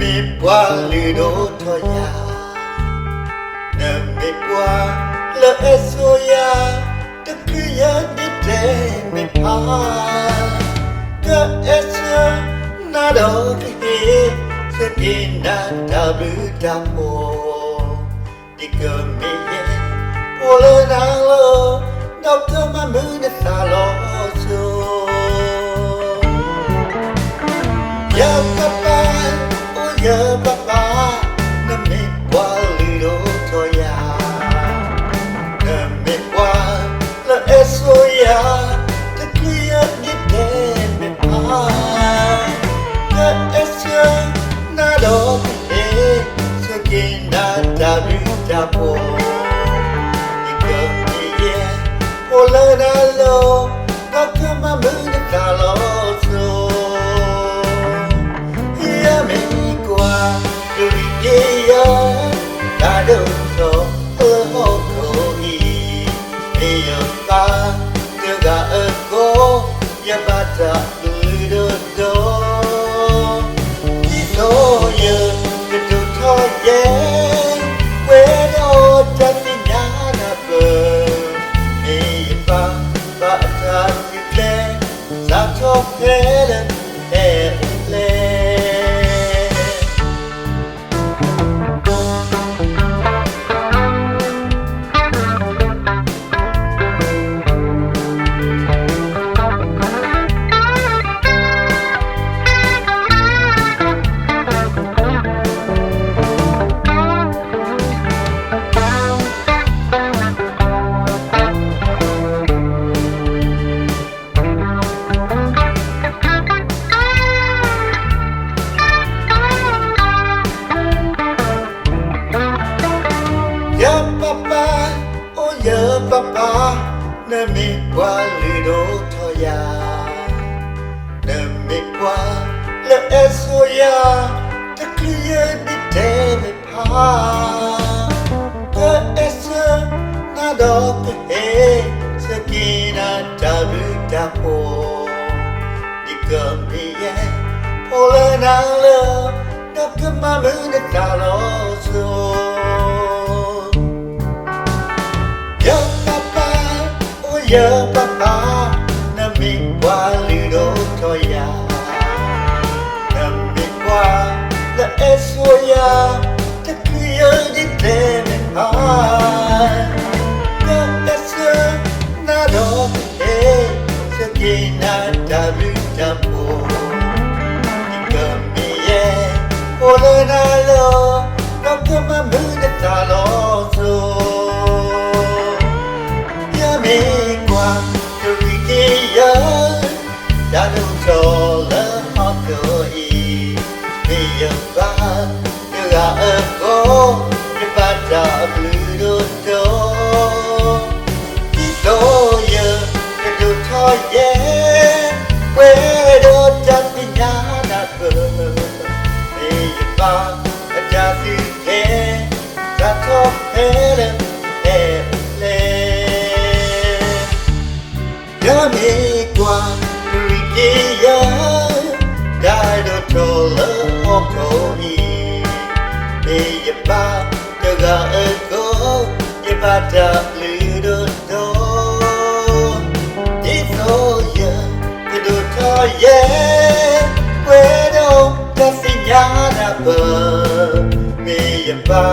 mi qua lì đô thôi ya nè mi qua lỡ eso ya tất cứ ya đi để mi pa ta eso na đâu khi sẽ đi na ta bự ta mồ đi cơ mi ye po lỡ na lo đâu thơ mà mưa na xa lo so ya papa ya papa na mi qua lì đô thôi ya na mi qua lỡ eso ya tất cứ ya đi để mi pa ta eso na đâu khi sẽ đi na ta bự ta mồ Ola na lo, na kama muna ka lo so. Ya me kwa, duri ye ya, ka do so, ho ko ni. E ya ka, te ga ko, ya ba ta do do. Ni no ye, ke do to ye, we do ta si na na pe. Papa, na mi qua lì đô thôi ya, na mi qua lỡ eso ya, ta clear đi để mi pa, ta eso na đâu cái sakina ta bự ta po, đi cầm đi ye, po lỡ na lỡ, đâu cái mà mưa na ta lo so. Ya papa na mi qua lì đô thôi ya na mi qua la eso ya ta cứ ya đi để mi pa na eso na đâu để sẽ đi na ta bự ta po đi cầm mi ye po lỡ na lo đâu có mà mưa na ta lo so ya mi đã đủ cho lỡ họ cười bây giờ ba đưa ra ơn cố để ba trả bự đôi đó đi đâu giờ để đủ thôi yeah quê đôi chân đi nhá đã cờ bây giờ ba đã trả gì thế đã không thế lên để lên nhớ mi qua ya dai do trolla ho ko ni e ya ba te ga ko ya ba ta lu do di so ya ke do to ye we do ta si nya na ba me ya ba